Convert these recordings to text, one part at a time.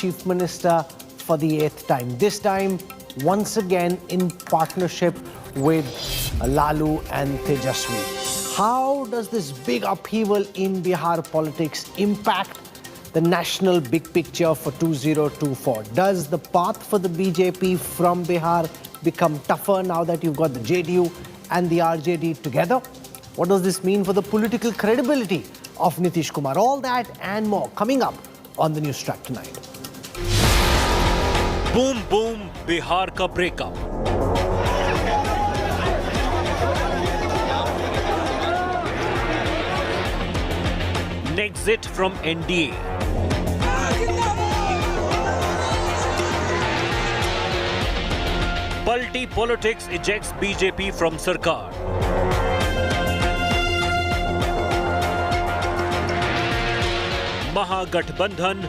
Chief Minister for the 8th time. This time, once again, in partnership with Lalu and Tejaswi. How does this big upheaval in Bihar politics impact the national big picture for 2024? Does the path for the BJP from Bihar become tougher now that you've got the JDU and the RJD together? What does this mean for the political credibility of Nitish Kumar? All that and more coming up on the Newstrack tonight. Boom boom Bihar ka breakup. Exit from NDA. Palti politics ejects BJP from Sarkar. Mahagathbandhan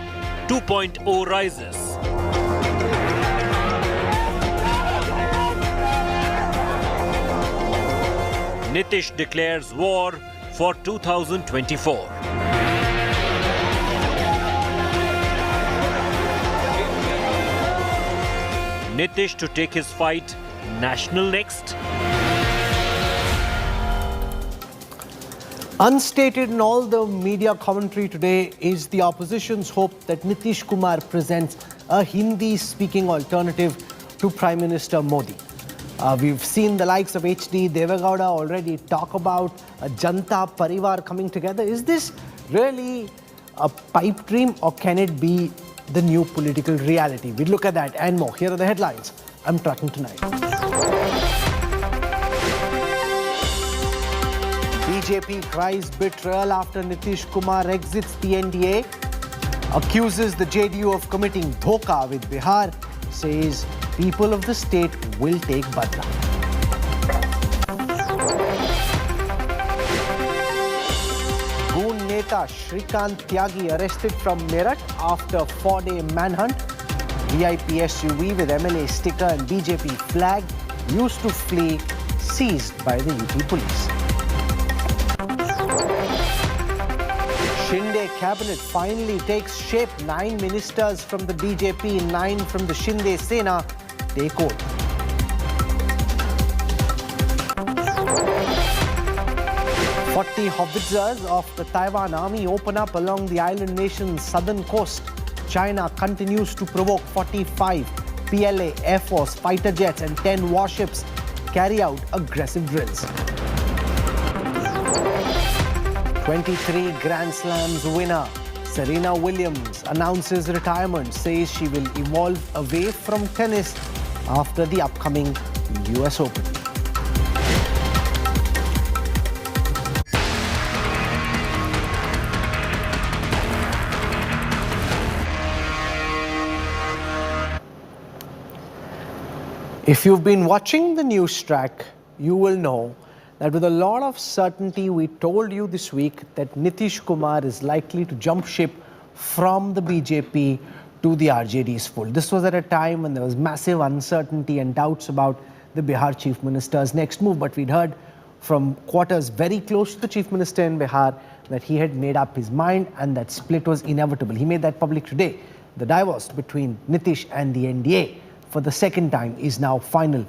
2.0 rises. Nitish declares war for 2024. Nitish to take his fight national next. Unstated in all the media commentary today is the opposition's hope that Nitish Kumar presents a Hindi-speaking alternative to Prime Minister Modi. We've seen the likes of H.D. Devegowda already talk about a Janta Parivar coming together. Is this really a pipe dream, or can it be the new political reality? We look at that and more. Here are the headlines I'm tracking tonight. BJP cries betrayal after Nitish Kumar exits the NDA, accuses the JDU of committing dhoka with Bihar, says people of the state will take badla. Goon Neta Shrikant Tyagi arrested from Meerut after 4-day manhunt. VIP SUV with MLA sticker and BJP flag used to flee, seized by the UP police. Shinde cabinet finally takes shape. 9 ministers from the BJP, 9 from the Shinde Sena take over. "40 howitzers of the Taiwan army open up along the island nation's southern coast. China continues to provoke. 45 PLA, Air Force, fighter jets and 10 warships carry out aggressive drills. 23 Grand Slams winner Serena Williams announces retirement, says she will evolve away from tennis after the upcoming US Open. If you've been watching the Newstrack, you will know that with a lot of certainty we told you this week that Nitish Kumar is likely to jump ship from the BJP to the RJD's fold. This was at a time when there was massive uncertainty and doubts about the Bihar Chief Minister's next move. But we'd heard from quarters very close to the Chief Minister in Bihar that he had made up his mind and that split was inevitable. He made that public today. The divorce between Nitish and the NDA for the second time is now final.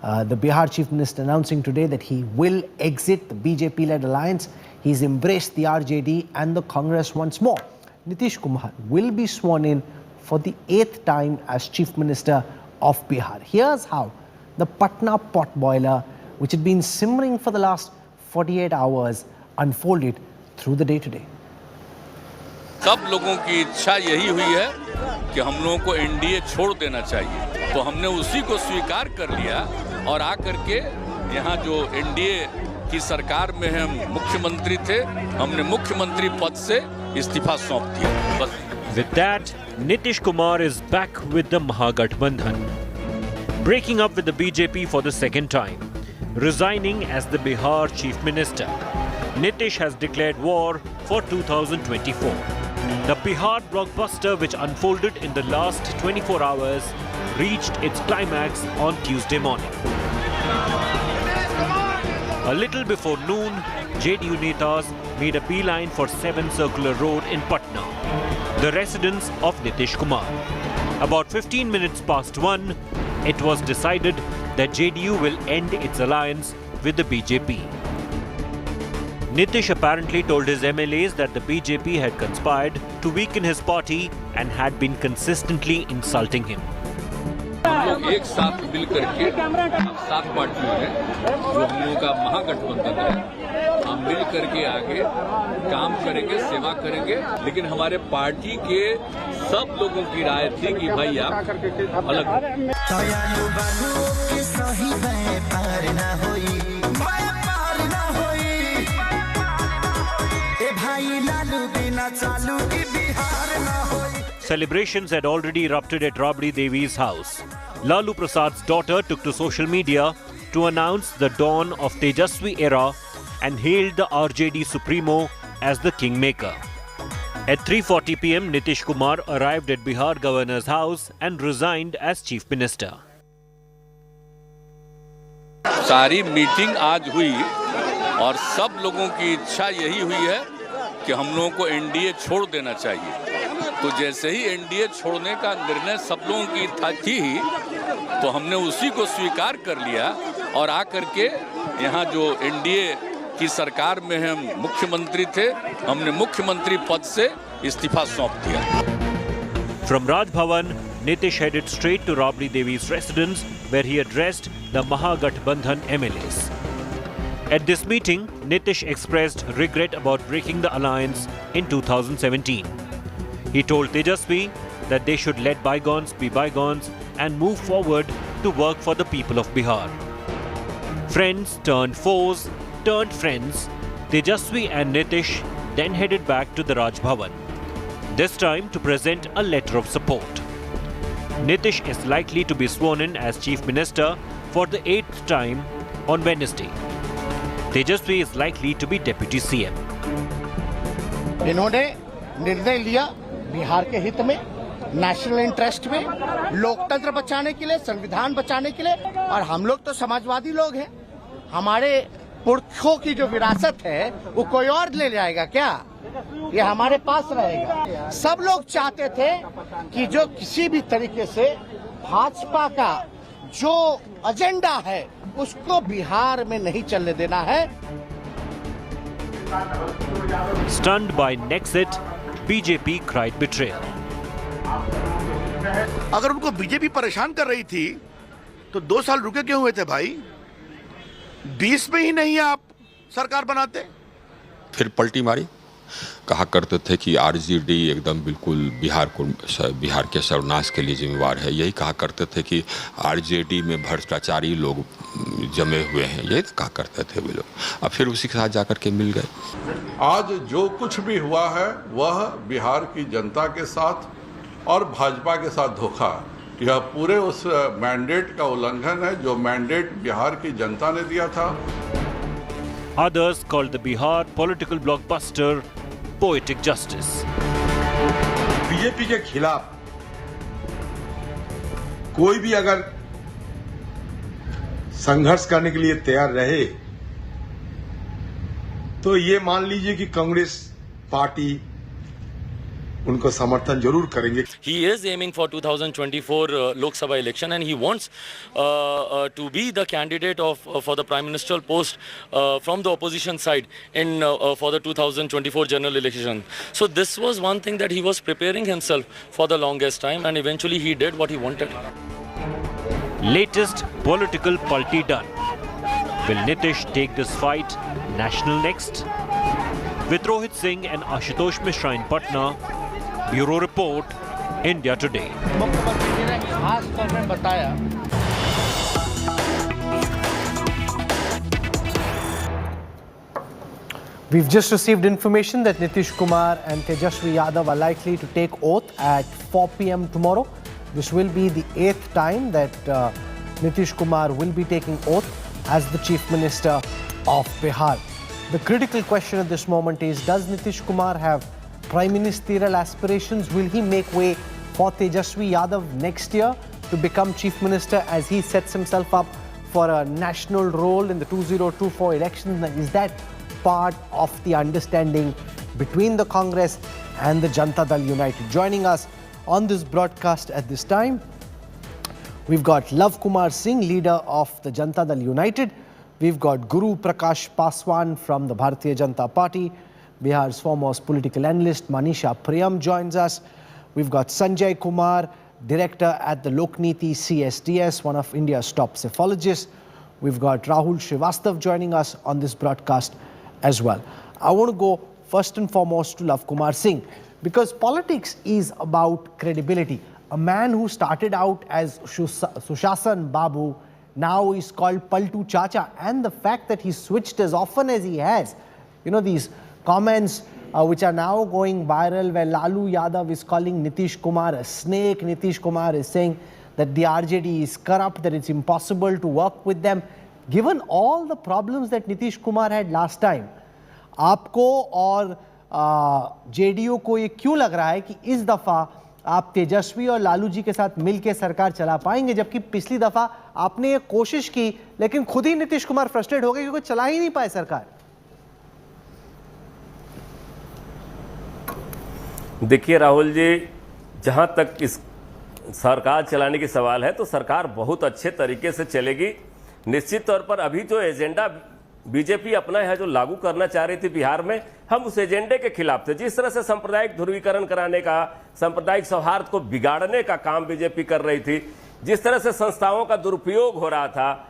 The Bihar Chief Minister announcing today that he will exit the BJP-led alliance. He's embraced the RJD and the Congress once more. Nitish Kumar will be sworn in for the 8th time as Chief Minister of Bihar. Here's how the Patna potboiler, which had been simmering for the last 48 hours, unfolded through the day today. सब लोगों की इच्छा यही हुई है कि हम लोगों को एनडीए छोड़ देना चाहिए, तो हमने उसी को स्वीकार कर लिया और आकर के यहाँ जो एनडीए की सरकार में हम मुख्यमंत्री थे, हमने मुख्यमंत्री पद से इस्तीफा सौंप दिया बस। With that, Nitish Kumar is back with the Mahagathbandhan, breaking up with the BJP for the second time, resigning as the Bihar Chief Minister. Nitish has declared war for 2024. The Bihar blockbuster, which unfolded in the last 24 hours, reached its climax on Tuesday morning. A little before noon, JDU Netas made a beeline for 7 Circular Road in Patna. the residence of Nitish Kumar. About 15 minutes past 1, it was decided that JDU will end its alliance with the BJP. Nitish apparently told his MLAs that the BJP had conspired to weaken his party and had been consistently insulting him. हम लोग एक साथ मिल करके 7 पार्टियों हैं जो हम लोगों का महागठबंधन है, हम मिल करके आगे काम करेंगे, सेवा करेंगे। लेकिन हमारे पार्टी के सब लोगों की राय थी कि भाई आप अलग Celebrations had already erupted at Rabri Devi's house. Lalu Prasad's daughter took to social media to announce the dawn of Tejaswi era and hailed the RJD Supremo as the kingmaker. At 3:40 p.m, Nitish Kumar arrived at Bihar governor's house and resigned as chief minister. सारी meeting आज हुई और सब लोगों की इच्छा यही हुई है कि हम लोगों को एनडीए छोड़ देना चाहिए। तो जैसे ही एनडीए छोड़ने का निर्णय सब लोगों की थी ही, तो हमने उसी को स्वीकार कर लिया और आकर के यहाँ जो एनडीए की सरकार में हम मुख्यमंत्री थे, हमने मुख्यमंत्री पद से इस्तीफा सौंप दिया। From Raj Bhavan, Nitish headed straight to Rabri Devi's residence where he addressed the Mahagathbandhan MLAs. At this meeting, Nitish expressed regret about breaking the alliance in 2017. He told Tejaswi that they should let bygones be bygones and move forward to work for the people of Bihar. Friends turned foes, turned friends. Tejaswi and Nitish then headed back to the Raj Bhavan, this time to present a letter of support. Nitish is likely to be sworn in as Chief Minister for the 8th time on Wednesday. Tejaswi is likely to be Deputy CM. इन्होंने निर्णय लिया बिहार के हित में, national interest में, लोकतंत्र बचाने के लिए, संविधान बचाने के लिए। और हम लोग तो समाजवादी लोग हैं, हमारे पुरखों की जो विरासत है वो कोई और ले जाएगा क्या? ये हमारे पास रहेगा। सब लोग चाहते थे कि जो किसी भी तरीके से भाजपा का जो एजेंडा है उसको बिहार में नहीं चलने देना है। Stunned by Nexit, BJP cried betrayal. अगर उनको बीजेपी परेशान कर रही थी तो 2 साल रुके क्यों हुए थे भाई? 20 में ही नहीं आप सरकार बनाते। फिर पलटी मारी, कहा करते थे कि आरजेडी एकदम बिल्कुल बिहार के सर्वनाश के लिए जिम्मेवार है। यही कहा करते थे कि आरजेडी में भ्रष्टाचारी लोग जमे हुए हैं, यही तो कहा करते थे वे लोग। अब फिर उसी के साथ जाकर के मिल गए। आज जो कुछ भी हुआ है वह बिहार की जनता के साथ और भाजपा के साथ धोखा, यह पूरे उस मैंडेट का उल्लंघन है जो मैंडेट बिहार की जनता ने दिया था। Others called the Bihar political blockbuster poetic justice. BJP के खिलाफ कोई भी अगर संघर्ष करने के लिए तैयार रहे तो ये मान लीजिए कि कांग्रेस पार्टी उनको समर्थन जरूर करेंगे। He is aiming for 2024 Lok Sabha election and he wants to be the candidate for the prime ministerial post from the opposition side in for the 2024 general election. So this was one thing that he was preparing himself for the longest time, and eventually he did what he wanted. Latest political pulti done. Will Nitish take this fight national next? With Rohit Singh and Ashutosh Mishra in Patna, Bureau Report, India Today. मुख्यमंत्री जी ने खास तौर में बताया We've just received information that Nitish Kumar and Tejaswi Yadav are likely to take oath at 4 p.m. tomorrow. This will be the 8th time that Nitish Kumar will be taking oath as the Chief Minister of Bihar. The critical question at this moment is, does Nitish Kumar have prime ministerial aspirations? Will he make way for Tejaswi Yadav next year to become Chief Minister as he sets himself up for a national role in the 2024 elections? Is that part of the understanding between the Congress and the Janata Dal United. Joining us on this broadcast at this time, we've got Rahul Kumar Singh, leader of the Janata Dal United. We've got Guru Prakash Paswan from the Bharatiya Janata Party. Bihar's foremost political analyst Manisha Priyam joins us. We've got Sanjay Kumar, director at the Lokniti CSDS, one of India's top psephologists. We've got Rahul Srivastav joining us on this broadcast as well. I want to go first and foremost to Rahul Kumar Singh, because politics is about credibility. A man who started out as Sushasan Babu now is called Paltu Chacha, and the fact that he switched as often as he has, you know, these comments which are now going viral where Lalu Yadav is calling Nitish Kumar a snake. Nitish Kumar is saying that the RJD is corrupt, that it's impossible to work with them. Given all the problems that Nitish Kumar had last time, आपको और JDU को ये क्यों लग रहा है कि इस दफा आप तेजस्वी और लालू जी के साथ मिलकर सरकार चला पाएंगे, जबकि पिछली दफा आपने ये कोशिश की लेकिन खुद ही नीतीश कुमार फ्रस्ट्रेट हो गए क्योंकि चला ही नहीं पाए सरकार? देखिए राहुल जी, जहां तक इस सरकार चलाने की सवाल है तो सरकार बहुत अच्छे तरीके से चलेगी। निश्चित तौर पर अभी जो एजेंडा बीजेपी अपना है, जो लागू करना चाह रही थी बिहार में, हम उस एजेंडे के खिलाफ थे। जिस तरह से सांप्रदायिक ध्रुवीकरण कराने का, सांप्रदायिक सौहार्द को बिगाड़ने का काम बीजेपी कर रही थी, जिस तरह से संस्थाओं का दुरुपयोग हो रहा था,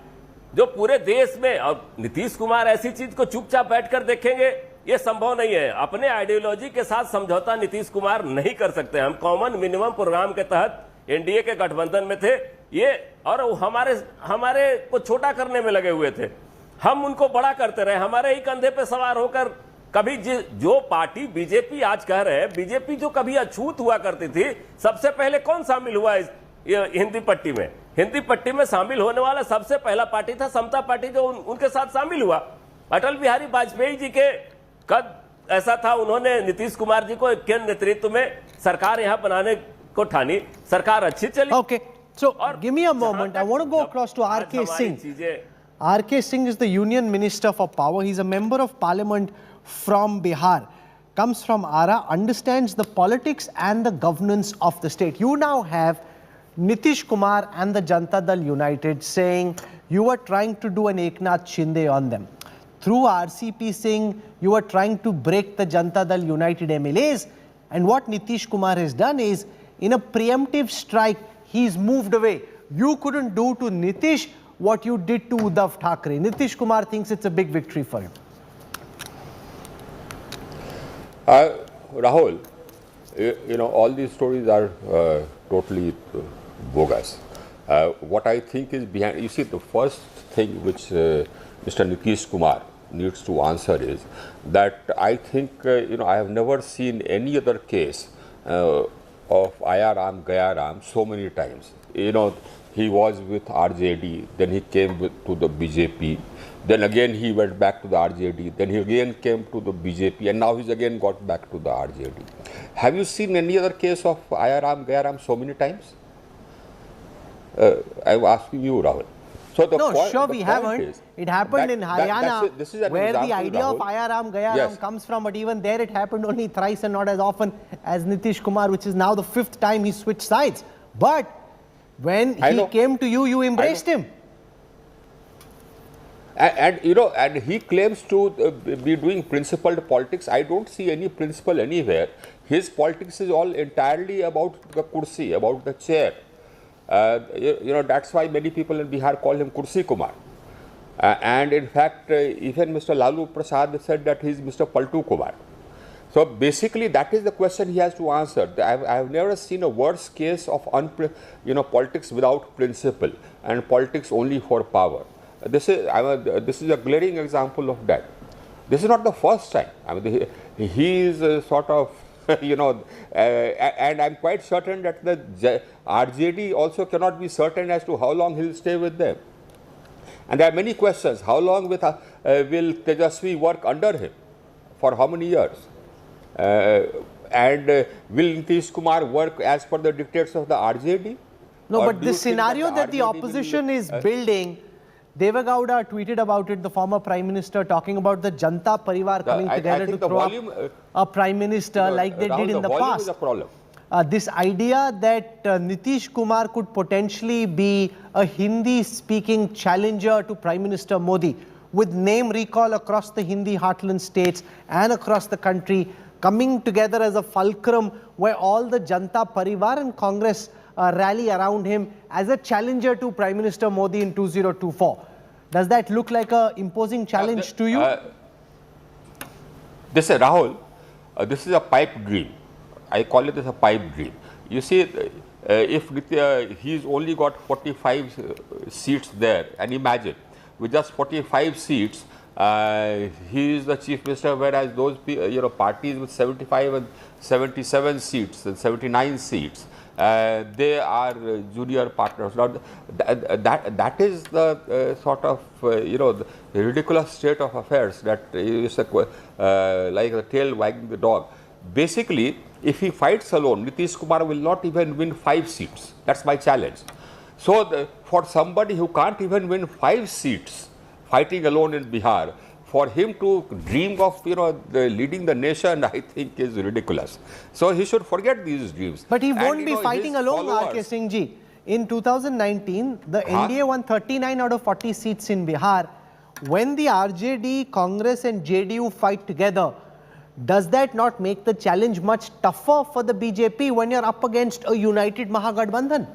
जो पूरे देश में, और नीतीश कुमार ऐसी चीज को चुपचाप बैठकर देखेंगे, ये संभव नहीं है। अपने आइडियोलॉजी के साथ समझौता नीतीश कुमार नहीं कर सकते। हम कॉमन मिनिमम प्रोग्राम के तहत एनडीए के गठबंधन में थे ये, और हमारे को छोटा करने में लगे हुए थे। हम उनको बड़ा करते रहे, हमारे ही कंधे पे सवार होकर। कभी जो पार्टी बीजेपी आज कह रहे हैं, बीजेपी जो कभी अछूत हुआ करती थी, सबसे पहले कौन शामिल हुआ इस हिंदी पट्टी में? हिंदी पट्टी में शामिल होने वाला सबसे पहला पार्टी था समता पार्टी, जो उनके साथ शामिल हुआ। अटल बिहारी वाजपेयी जी के कद ऐसा था, उन्होंने नीतीश कुमार जी को के नेतृत्व में सरकार यहां बनाने को ठानी, सरकार अच्छी चली। Okay, so give me a moment. I want to go across to RK Singh. RK Singh is the Union Minister for Power. He's a member of Parliament from Bihar, comes from Ara, understands the politics and the governance of the state. You now have Nitish Kumar and the Janata Dal United saying you are trying to do an Eknath Shinde on them. Through RCP Singh, you are trying to break the Janata Dal United MLAs. And what Nitish Kumar has done is, in a preemptive strike, he's moved away. You couldn't do to Nitish what you did to Uddhav Thackeray. Nitish Kumar thinks it's a big victory for him. Rahul, you know, all these stories are totally bogus. What I think is behind, you see, the first thing which Mr. Nitish Kumar needs to answer is that I think, you know, I have never seen any other case of Aya Ram, Gaya Ram so many times. You know, he was with RJD, then he came to the BJP, then again he went back to the RJD, then he again came to the BJP, and now he's again got back to the RJD. Have you seen any other case of Aya Ram, Gaya Ram so many times? I'm asking you, Rahul. So sure, we haven't. It happened in Haryana, this is where example, the idea Rahul, of Aya Ram, Gaya Ram comes from, but even there it happened only thrice and not as often as Nitish Kumar, which is now the 5th time he switched sides. But when he came to you, you embraced him. And you know, and he claims to be doing principled politics. I don't see any principle anywhere. His politics is all entirely about the kursi, about the chair. You know, that's why many people in Bihar call him Kursi Kumar. And in fact, even Mr. Lalu Prasad said that he is Mr. Paltu Kumar. So basically, that is the question he has to answer. I have never seen a worse case of politics without principle and politics only for power. This is a glaring example of that. This is not the first time. I mean, he is sort of, you know, and I'm quite certain that the RJD also cannot be certain as to how long he'll stay with them. And there are many questions. How long will Tejasvi work under him? For how many years? And will Nitish Kumar work as per the dictates of the RJD? No, but the scenario that the opposition is building, Devagowda tweeted about it, the former Prime Minister, talking about the Janta Parivar coming together to throw up a Prime Minister like they did in the past. Is a problem. This idea that Nitish Kumar could potentially be a Hindi-speaking challenger to Prime Minister Modi, with name recall across the Hindi heartland states and across the country, coming together as a fulcrum where all the Janta Parivar and Congress rally around him as a challenger to Prime Minister Modi in 2024. Does that look like an imposing challenge to you? This is Rahul. This is a pipe dream. I call it as a pipe dream. You see, if he's only got 45 seats there, and imagine with just 45 seats, he is the chief minister, whereas those parties with 75 and 77 seats and 79 seats, they are junior partners. Now, that is the sort of the ridiculous state of affairs that is like the tail wagging the dog. Basically, if he fights alone, Nitish Kumar will not even win 5 seats. That's my challenge. So, for somebody who can't even win 5 seats, fighting alone in Bihar, for him to dream of leading the nation, I think is ridiculous. So he should forget these dreams. But he won't be fighting alone, R.K. Singh ji. In 2019, the NDA won 39 out of 40 seats in Bihar. When the RJD, Congress and JDU fight together, does that not make the challenge much tougher for the BJP when you're up against a united Mahagathbandhan?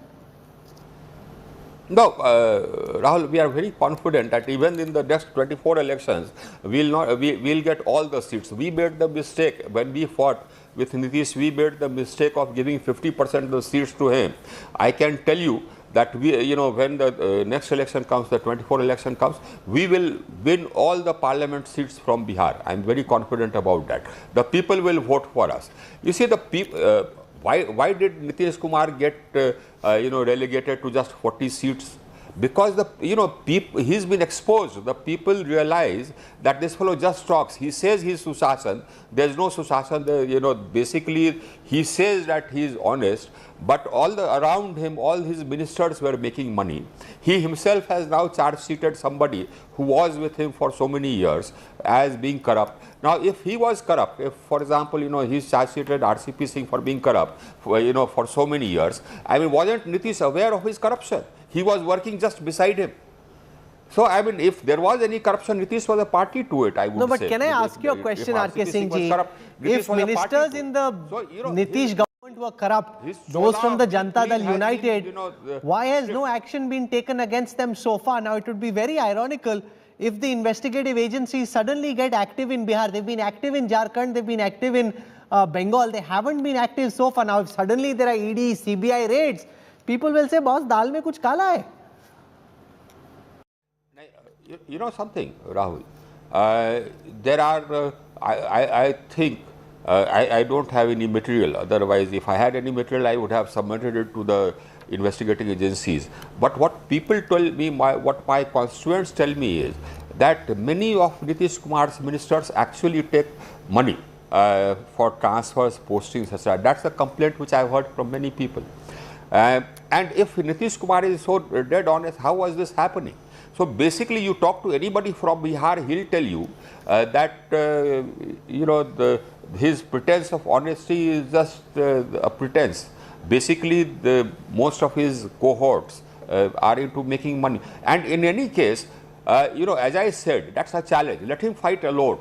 No, Rahul, we are very confident that even in the next 24 elections, we'll get all the seats. We made the mistake when we fought with Nitish. We made the mistake of giving 50% of the seats to him. I can tell you that when the next election comes, the 24 election comes, we will win all the parliament seats from Bihar. I'm very confident about that. The people will vote for us. You see, the people. Why did Nitish Kumar get relegated to just 40 seats? Because he's been exposed. The people realize that this fellow just talks. He says he's Sushashan. There's no Sushashan. Basically he says that he's honest, but around him, all his ministers were making money. He himself has now charge-sheeted somebody who was with him for so many years as being corrupt. Now, if he was corrupt, if, for example, he's charge-sheeted RCP Singh for being corrupt, for so many years, I mean, wasn't Nitish aware of his corruption? He was working just beside him. So, I mean, if there was any corruption, Nitish was a party to it, I would say. No, but can I ask you a question, R.K. Singh ji? If ministers in the Nitish government were corrupt, those from the Janata Dal United, why has no action been taken against them so far? Now, it would be very ironical if the investigative agencies suddenly get active in Bihar. They've been active in Jharkhand, they've been active in Bengal, they haven't been active so far. Now, if suddenly there are ED, CBI raids, people will say, boss, dal mein kuch kala hai. You know something, Rahul? There are, I think, I don't have any material. Otherwise, if I had any material, I would have submitted it to the investigating agencies. But what people tell me, what my constituents tell me is that many of Nitish Kumar's ministers actually take money for transfers, postings, etc. That's a complaint which I've heard from many people. And if Nitish Kumar is so dead honest, how was this happening? So basically, you talk to anybody from Bihar, he'll tell you that his pretense of honesty is just a pretense. Basically, most of his cohorts are into making money. And in any case, as I said, that's a challenge. Let him fight alone.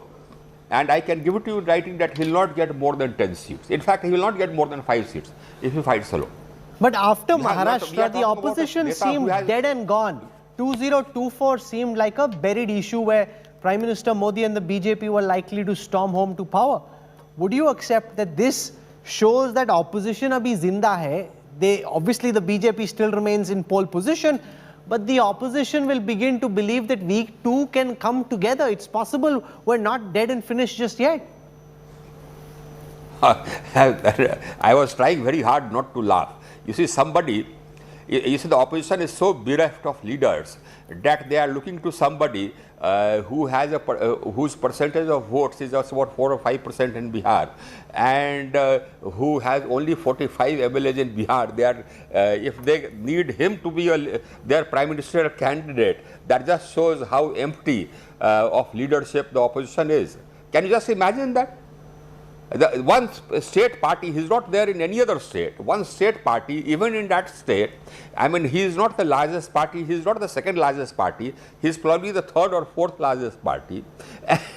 And I can give it to you in writing that he'll not get more than 10 seats. In fact, he will not get more than 5 seats if he fights alone. But after Maharashtra, the opposition seemed dead and gone. 2024 seemed like a buried issue where Prime Minister Modi and the BJP were likely to storm home to power. Would you accept that this shows that opposition abhi zinda hai? Obviously the BJP still remains in pole position, but the opposition will begin to believe that we too can come together. It's possible we're not dead and finished just yet. I was trying very hard not to laugh. You see, somebody you see, the opposition is so bereft of leaders that they are looking to somebody who has whose percentage of votes is just about 4 or 5% in Bihar, and who has only 45 MLAs in Bihar. They are, if they need him to be their prime ministerial candidate, that just shows how empty of leadership the opposition is. Can you just imagine that? One state party, he is not there in any other state. One state party, even in that state, I mean, he is not the largest party, he is not the second largest party, he is probably the third or fourth largest party,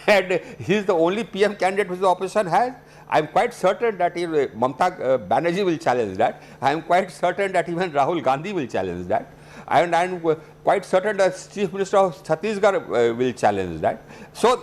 and he is the only PM candidate which the opposition has. I am quite certain that Mamata Banerjee will challenge that. I am quite certain that even Rahul Gandhi will challenge that. And I am quite certain that Chief Minister of Chhattisgarh will challenge that. So,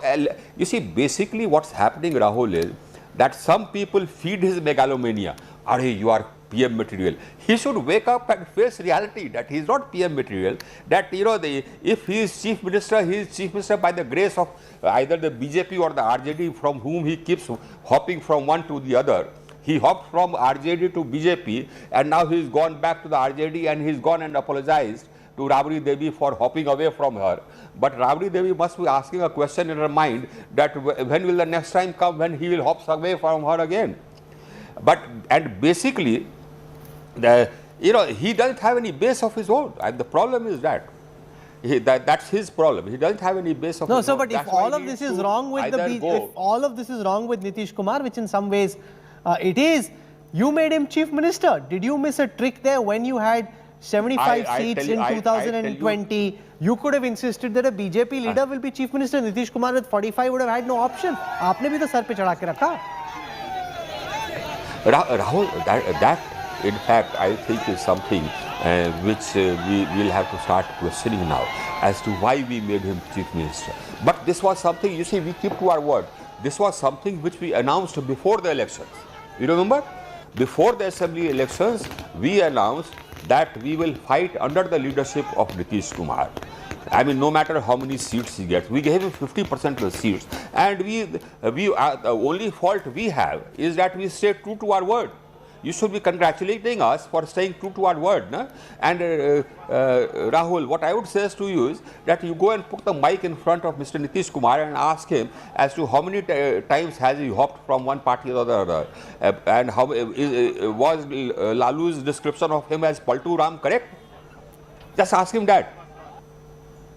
you see, basically what's happening, Rahul, is that some people feed his megalomania. Are you are PM material. He should wake up and face reality that he is not PM material. That, you know, if he is Chief Minister, he is Chief Minister by the grace of either the BJP or the RJD, from whom he keeps hopping from one to the other. He hopped from RJD to BJP, and now he has gone back to the RJD, and he has gone and apologized to Rabri Devi for hopping away from her. But Rabri Devi must be asking a question in her mind that when will the next time come when he will hop away from her again. And basically, he doesn't have any base of his own. And the problem is that's his problem. He doesn't have any base of his own. No, sir, but if all of this is wrong with if all of this is wrong with Nitish Kumar, which in some ways it is, you made him Chief Minister. Did you miss a trick there when you had 75 seats in 2020? You could have insisted that a BJP leader will be Chief Minister. Nitish Kumar with 45 would have had no option. आपने भी तो sir पे चढ़ा के रखा. Rahul, that in fact I think is something which we will have to start questioning now as to why we made him Chief Minister. But this was something, you see, we keep to our word. This was something which we announced before the elections. You remember? Before the assembly elections, we announced that we will fight under the leadership of Nitish Kumar. I mean, no matter how many seats he gets, we gave him 50% of the seats. And the only fault we have is that we stay true to our word. You should be congratulating us for staying true to our word. No? And Rahul, what I would say to you is that you go and put the mic in front of Mr. Nitish Kumar and ask him as to how many times has he hopped from one party to the other. And how was Lalu's description of him as Paltu Ram correct? Just ask him that.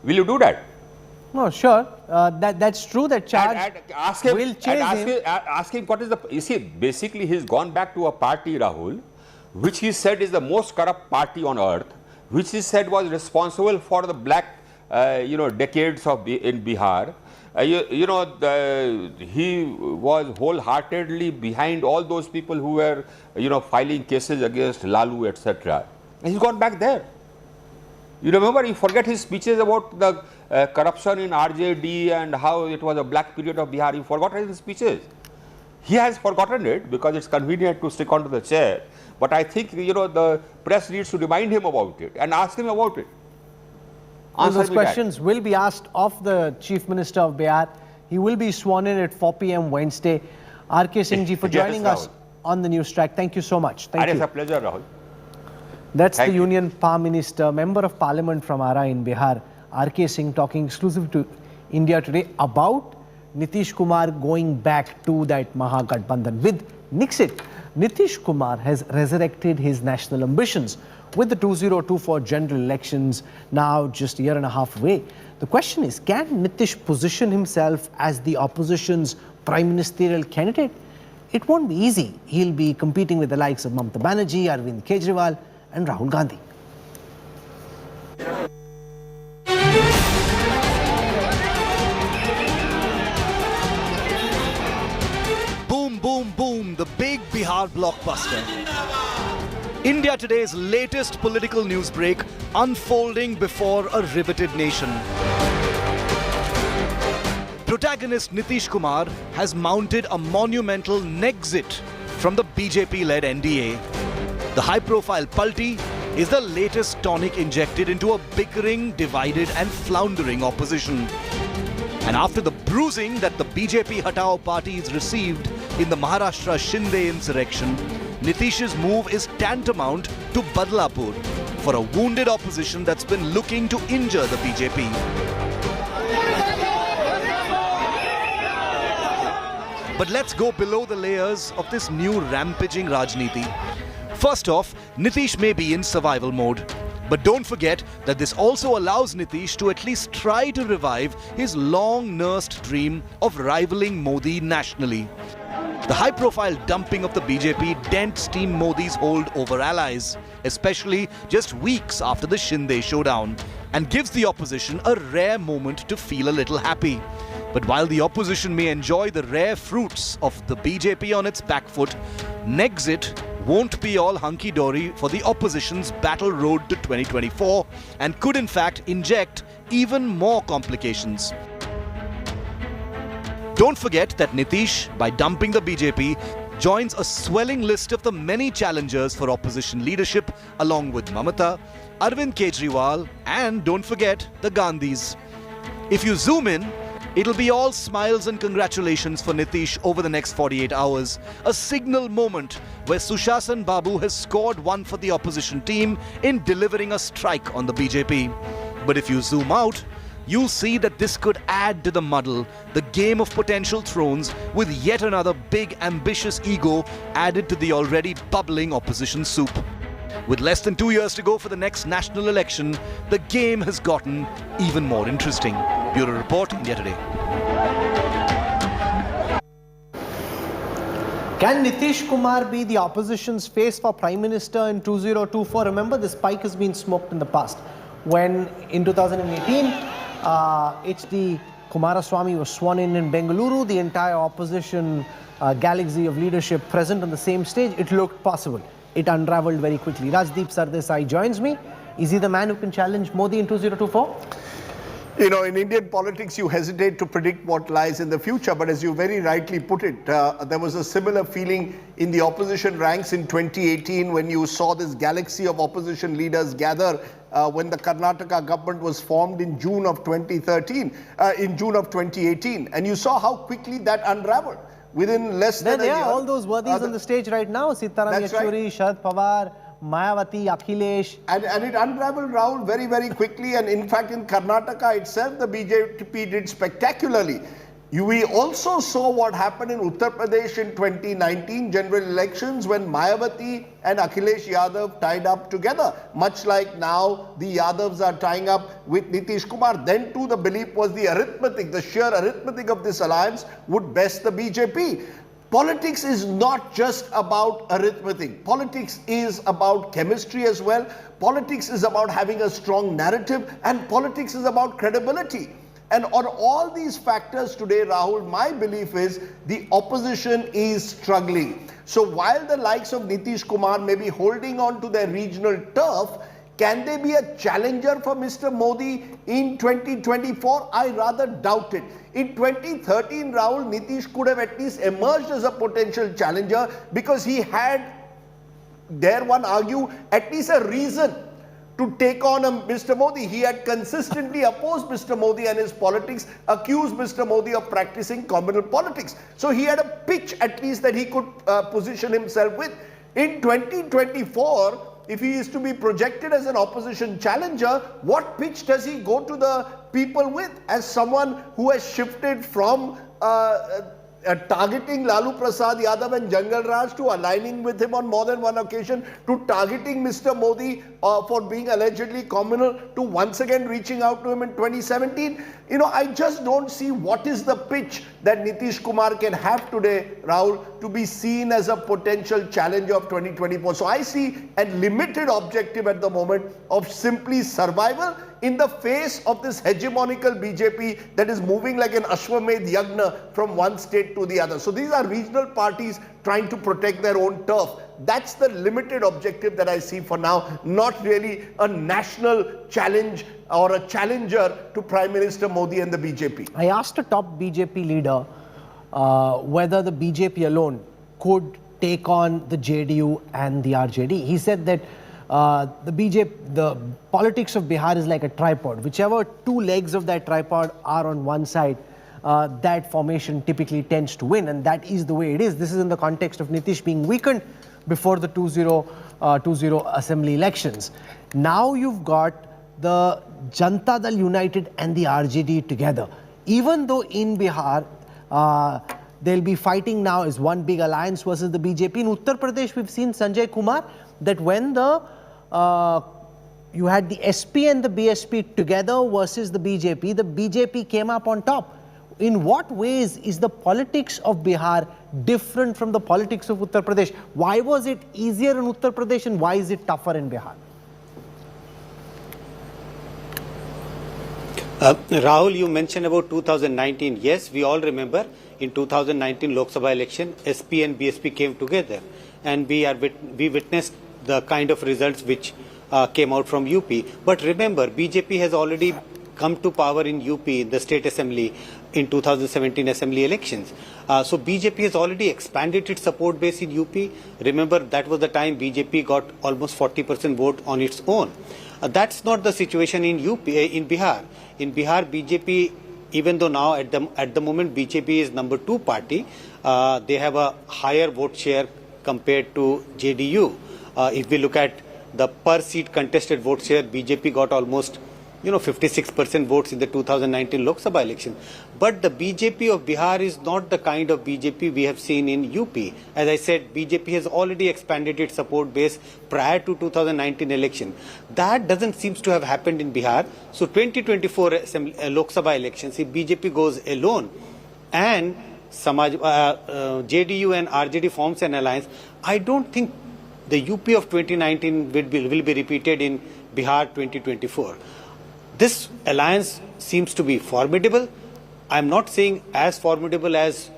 Will you do that? No, sure. That's true. That charge will chase him. Ask him what is the... You see, basically he's gone back to a party, Rahul, which he said is the most corrupt party on earth, which he said was responsible for the black, decades in Bihar. He was wholeheartedly behind all those people who were, filing cases against Lalu, etc. And he's gone back there. You remember, you forget his speeches about the corruption in RJD and how it was a black period of Bihar. You forgot his speeches. He has forgotten it because it's convenient to stick onto the chair. But I think, the press needs to remind him about it and ask him about it. Those questions will be asked of the Chief Minister of Bihar. He will be sworn in at 4 p.m. Wednesday. RK Singh ji for joining us on the Newstrack. Thank you so much. Thank you. It's a pleasure, Rahul. That's the Union Palm Minister, Member of Parliament from Ara in Bihar, RK Singh, talking exclusive to India Today about Nitish Kumar going back to that Mahagathbandhan. With Nixit, Nitish Kumar has resurrected his national ambitions with the 2024 general elections now just a year and a half away. The question is, can Nitish position himself as the opposition's prime ministerial candidate? It won't be easy. He'll be competing with the likes of Mamata Banerjee, Arvind Kejriwal and Rahul Gandhi. Boom, boom, boom, the big Bihar blockbuster. India Today's latest political news break unfolding before a riveted nation. Protagonist Nitish Kumar has mounted a monumental Nexit from the BJP-led NDA. The high-profile Palti is the latest tonic injected into a bickering, divided and floundering opposition. And after the bruising that the BJP Hatao parties received in the Maharashtra Shinde insurrection, Nitish's move is tantamount to Badlapur. for a wounded opposition that's been looking to injure the BJP. But let's go below the layers of this new rampaging Rajniti. First off, Nitish may be in survival mode. But don't forget that this also allows Nitish to at least try to revive his long-nursed dream of rivaling Modi nationally. The high-profile dumping of the BJP dents Team Modi's hold over allies, especially just weeks after the Shinde showdown, and gives the opposition a rare moment to feel a little happy. But while the opposition may enjoy the rare fruits of the BJP on its back foot, Nexit won't be all hunky-dory for the opposition's battle road to 2024 and could in fact inject even more complications. Don't forget that Nitish, by dumping the BJP, joins a swelling list of the many challengers for opposition leadership along with Mamata, Arvind Kejriwal and don't forget the Gandhis. If you zoom in, it'll be all smiles and congratulations for Nitish over the next 48 hours. A signal moment where Sushasan Babu has scored one for the opposition team in delivering a strike on the BJP. But if you zoom out, you'll see that this could add to the muddle, the game of potential thrones with yet another big ambitious ego added to the already bubbling opposition soup. With less than 2 years to go for the next national election, the game has gotten even more interesting. Bureau Report, India Today. Can Nitish Kumar be the opposition's face for Prime Minister in 2024? Remember, this spike has been smoked in the past. When in 2018, HD Kumaraswamy was sworn in Bengaluru, the entire opposition galaxy of leadership present on the same stage, it looked possible. It unraveled very quickly. Rajdeep Sardesai joins me. Is he the man who can challenge Modi in 2024? You know, in Indian politics, you hesitate to predict what lies in the future. But as you very rightly put it, there was a similar feeling in the opposition ranks in 2018 when you saw this galaxy of opposition leaders gather when the Karnataka government was formed in June of 2018. And you saw how quickly that unraveled. Within less than a year. All those worthies on the stage right now, Sitaram Yechury, Sharad Pawar, Mayawati, Akhilesh. And it unraveled, Rahul, very, very quickly. And in fact, in Karnataka itself, the BJP did spectacularly. We also saw what happened in Uttar Pradesh in 2019 general elections when Mayawati and Akhilesh Yadav tied up together. Much like now the Yadavs are tying up with Nitish Kumar. Then too the belief was the arithmetic, the sheer arithmetic of this alliance would best the BJP. Politics is not just about arithmetic. Politics is about chemistry as well. Politics is about having a strong narrative and politics is about credibility. And on all these factors today, Rahul, my belief is the opposition is struggling. So while the likes of Nitish Kumar may be holding on to their regional turf, can they be a challenger for Mr. Modi in 2024? I rather doubt it. In 2013, Rahul, Nitish could have at least emerged as a potential challenger because he had, dare one argue, at least a reason to take on Mr. Modi. He had consistently opposed Mr. Modi and his politics, accused Mr. Modi of practicing communal politics. So he had a pitch at least that he could position himself with. In 2024, if he is to be projected as an opposition challenger, what pitch does he go to the people with as someone who has shifted from targeting Lalu Prasad Yadav and Jangal Raj to aligning with him on more than one occasion, to targeting Mr. Modi for being allegedly communal, to once again reaching out to him in 2017. You know, I just don't see what is the pitch that Nitish Kumar can have today, Rahul, to be seen as a potential challenger of 2024. So I see a limited objective at the moment of simply survival in the face of this hegemonical BJP that is moving like an Ashwamedh Yagna from one state to the other. So these are regional parties trying to protect their own turf. That's the limited objective that I see for now, not really a national challenge or a challenger to Prime Minister Modi and the BJP. I asked a top BJP leader whether the BJP alone could take on the JDU and the RJD. He said that the politics of Bihar is like a tripod. Whichever two legs of that tripod are on one side, that formation typically tends to win, and that is the way it is. This is in the context of Nitish being weakened before the 2020 assembly elections. Now you've got the Janata Dal United and the RJD together. Even though in Bihar, they'll be fighting now as one big alliance versus the BJP. In Uttar Pradesh, we've seen Sanjay Kumar, that when the you had the SP and the BSP together versus the BJP came up on top. In what ways is the politics of Bihar different from the politics of Uttar Pradesh? Why was it easier in Uttar Pradesh and why is it tougher in Bihar? Rahul, you mentioned about 2019. Yes, we all remember in 2019 Lok Sabha election, SP and BSP came together, and we witnessed the kind of results which came out from UP. But remember, BJP has already come to power in UP, in the state assembly, in 2017 assembly elections. So BJP has already expanded its support base in UP. Remember, that was the time BJP got almost 40% vote on its own. That's not the situation in in Bihar. In Bihar, BJP, even though now at the moment BJP is number 2 party, they have a higher vote share compared to JDU. If we look at the per seat contested vote share, BJP got almost 56% votes in the 2019 Lok Sabha election. But the BJP of Bihar is not the kind of BJP we have seen in UP. As I said, BJP has already expanded its support base prior to 2019 election. That doesn't seem to have happened in Bihar. So 2024 Lok Sabha elections, if BJP goes alone and JDU and RJD forms an alliance, I don't think the UP of 2019 will be repeated in Bihar 2024. This alliance seems to be formidable. I'm not saying as formidable as,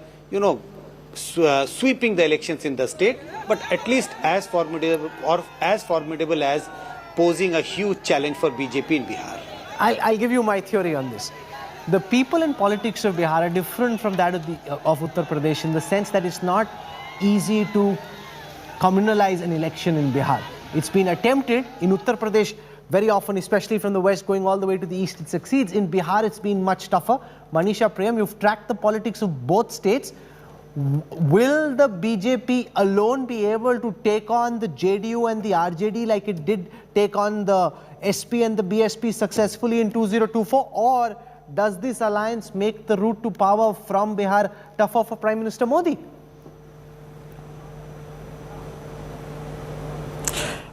sweeping the elections in the state, but at least as formidable as posing a huge challenge for BJP in Bihar. I'll give you my theory on this. The people in politics of Bihar are different from that of Uttar Pradesh in the sense that it's not easy to communalize an election in Bihar. It's been attempted in Uttar Pradesh very often, especially from the west going all the way to the east, it succeeds. In Bihar, it's been much tougher. Manisha Prem, you've tracked the politics of both states. Will the BJP alone be able to take on the JDU and the RJD like it did take on the SP and the BSP successfully in 2024? Or does this alliance make the route to power from Bihar tougher for Prime Minister Modi?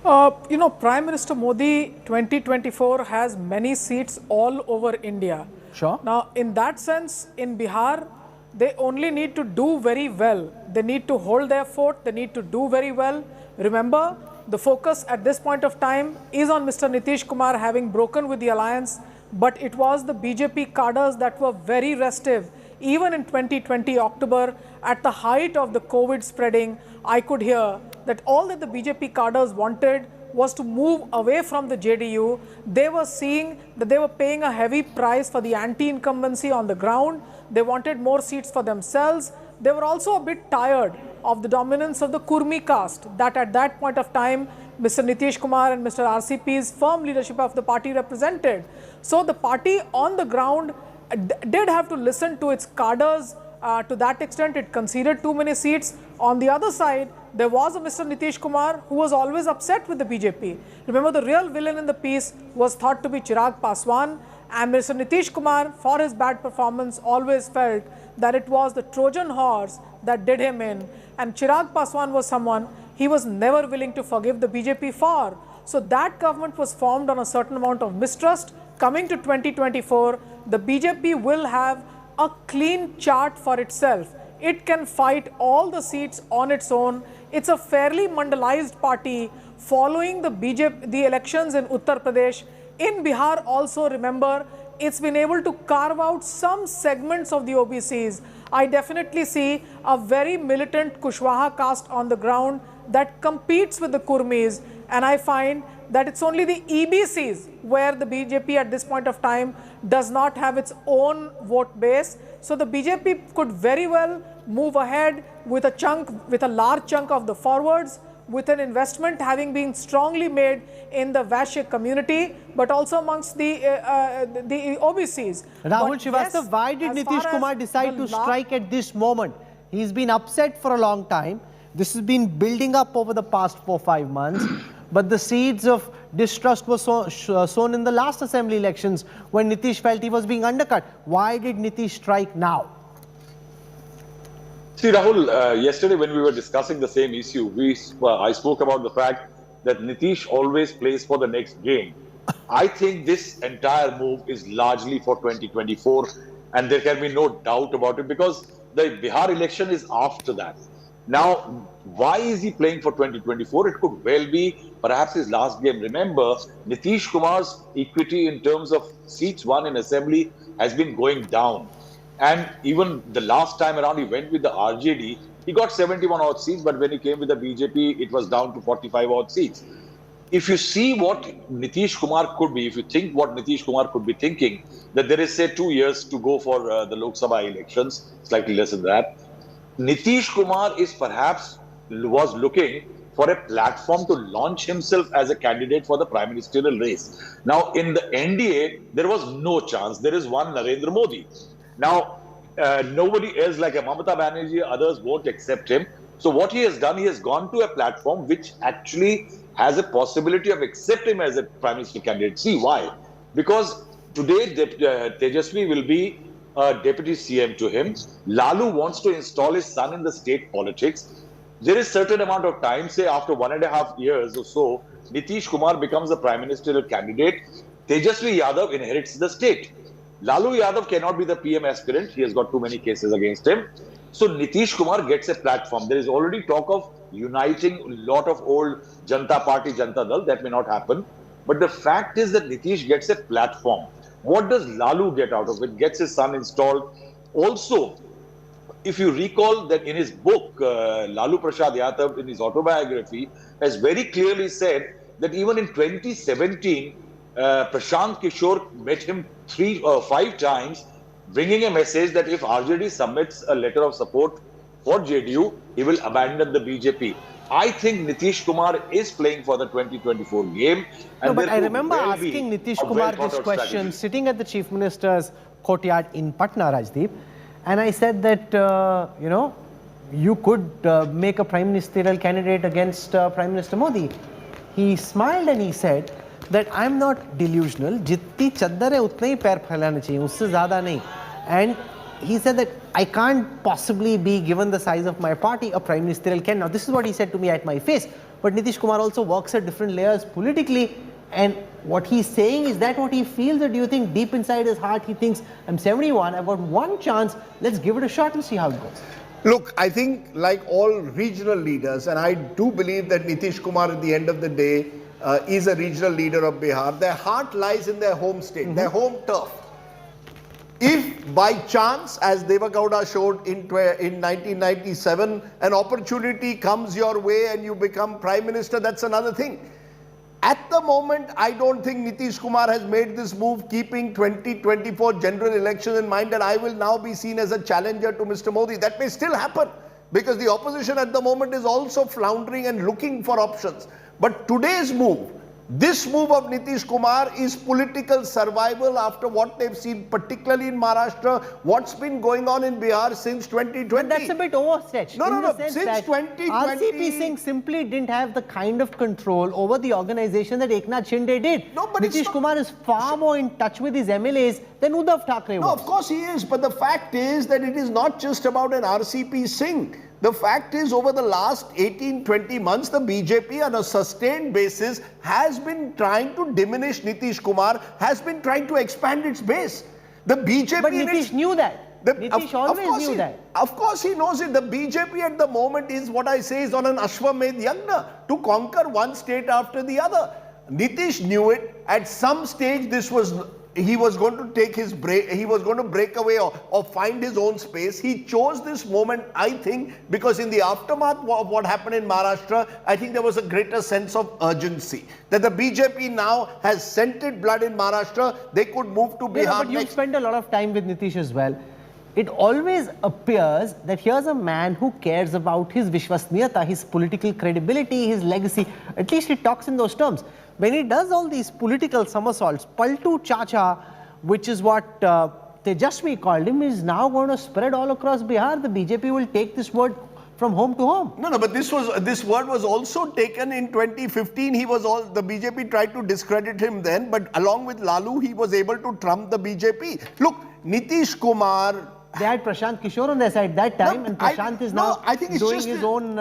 Prime Minister Modi 2024 has many seats all over India. Sure. Now, in that sense, in Bihar, they only need to do very well. They need to hold their fort. They need to do very well. Remember, the focus at this point of time is on Mr. Nitish Kumar having broken with the alliance, but it was the BJP cadres that were very restive. Even in 2020 October, at the height of the COVID spreading, I could hear that all that the BJP cadres wanted was to move away from the JDU. They were seeing that they were paying a heavy price for the anti-incumbency on the ground. They wanted more seats for themselves. They were also a bit tired of the dominance of the Kurmi caste that at that point of time, Mr. Nitish Kumar and Mr. RCP's firm leadership of the party represented. So the party on the ground did have to listen to its cadres. To that extent, it conceded too many seats. On the other side, there was a Mr. Nitish Kumar who was always upset with the BJP. Remember, the real villain in the piece was thought to be Chirag Paswan, and Mr. Nitish Kumar, for his bad performance, always felt that it was the Trojan horse that did him in. And Chirag Paswan was someone he was never willing to forgive the BJP for. So that government was formed on a certain amount of mistrust. Coming to 2024, the BJP will have a clean chart for itself. It can fight all the seats on its own. It's a fairly mandalized party following the elections in Uttar Pradesh. In Bihar also, remember, it's been able to carve out some segments of the OBCs. I definitely see a very militant Kushwaha caste on the ground that competes with the Kurmis, and I find that it's only the EBCs where the BJP at this point of time does not have its own vote base. So the BJP could very well move ahead with a large chunk of the forwards, with an investment having been strongly made in the Vaishya community, but also amongst the OBCs. Rahul Srivastava, why did Nitish Kumar decide to strike at this moment? He's been upset for a long time. This has been building up over the past 4-5 months. But the seeds of distrust were sown in the last assembly elections when Nitish felt he was being undercut. Why did Nitish strike now? See, Rahul, yesterday when we were discussing the same issue, I spoke about the fact that Nitish always plays for the next game. I think this entire move is largely for 2024, and there can be no doubt about it because the Bihar election is after that. Now, why is he playing for 2024? It could well be perhaps his last game. Remember, Nitish Kumar's equity in terms of seats won in assembly has been going down. And even the last time around, he went with the RJD. He got 71 odd seats, but when he came with the BJP, it was down to 45 odd seats. If you see what Nitish Kumar could be, if you think what Nitish Kumar could be thinking, that there is, say, 2 years to go for the Lok Sabha elections, slightly less than that, Nitish Kumar was looking for a platform to launch himself as a candidate for the prime ministerial race. Now, in the NDA, there was no chance. There is one Narendra Modi. Now, nobody else like a Mamata Banerjee, others won't accept him. So what he has done, he has gone to a platform which actually has a possibility of accepting him as a prime minister candidate. See why? Because today Tejasvi will be deputy CM to him. Lalu wants to install his son in the state politics. There is certain amount of time, say after 1.5 years or so, Nitish Kumar becomes the prime ministerial candidate. Tejasvi Yadav inherits the state. Lalu Yadav cannot be the PM aspirant. He has got too many cases against him. So Nitish Kumar gets a platform. There is already talk of uniting a lot of old Janata Party, Janata Dal. That may not happen. But the fact is that Nitish gets a platform. What does Lalu get out of it? Gets his son installed. Also, if you recall that in his book, Lalu Prasad Yadav, in his autobiography, has very clearly said that even in 2017, Prashant Kishore met him 3 or 5 times, bringing a message that if RJD submits a letter of support for JDU, he will abandon the BJP. I think Nitish Kumar is playing for the 2024 game. And no, but I remember asking Nitish Kumar this question sitting at the Chief Minister's courtyard in Patna, Rajdeep. And I said that, you could make a prime ministerial candidate against Prime Minister Modi. He smiled and he said that I'm not delusional. Jitni chaddar hai utna hi pair phailana chahiye, usse zyada nahi. And he said that I can't possibly be, given the size of my party, a prime ministerial candidate. Now, this is what he said to me at my face. But Nitish Kumar also works at different layers politically. And what he's saying, is that what he feels, or do you think deep inside his heart he thinks, I'm 71, I've got one chance, let's give it a shot and see how it goes? Look, I think like all regional leaders, and I do believe that Nitish Kumar at the end of the day is a regional leader of Bihar, their heart lies in their home state, their home turf. If by chance, as Deva Gowda showed in 1997, an opportunity comes your way and you become Prime Minister, that's another thing. At the moment, I don't think Nitish Kumar has made this move keeping 2024 general elections in mind that I will now be seen as a challenger to Mr. Modi. That may still happen because the opposition at the moment is also floundering and looking for options. But today's move, this move of Nitish Kumar is political survival after what they've seen, particularly in Maharashtra, what's been going on in Bihar since 2020. But that's a bit overstretched. No. Since 2020... RCP Singh simply didn't have the kind of control over the organization that Eknath Shinde did. No, but Nitish Kumar is far more in touch with his MLAs than Uddhav Thackeray was. No, of course he is. But the fact is that it is not just about an RCP Singh. The fact is, over the last 18-20 months, the BJP on a sustained basis has been trying to diminish Nitish Kumar, has been trying to expand its base. The BJP... But Nitish knew that. Nitish always knew that. Of course he knows it. The BJP at the moment is what I say is on an Ashwamedh Yagna to conquer one state after the other. Nitish knew it. At some stage, he was going to take his break, he was going to break away or find his own space. He chose this moment, I think, because in the aftermath of what happened in Maharashtra, I think there was a greater sense of urgency. That the BJP now has scented blood in Maharashtra, they could move to Bihar. But you spend a lot of time with Nitish as well. It always appears that here's a man who cares about his Vishwasniyata, his political credibility, his legacy. At least he talks in those terms. When he does all these political somersaults, Paltu Chacha, which is what Tejasvi called him, is now going to spread all across Bihar. The BJP will take this word from home to home. No, but this word was also taken in 2015. The BJP tried to discredit him then, but along with Lalu, he was able to trump the BJP. Look, Nitish Kumar. They had Prashant Kishore on their side that time, and Prashant is now doing his own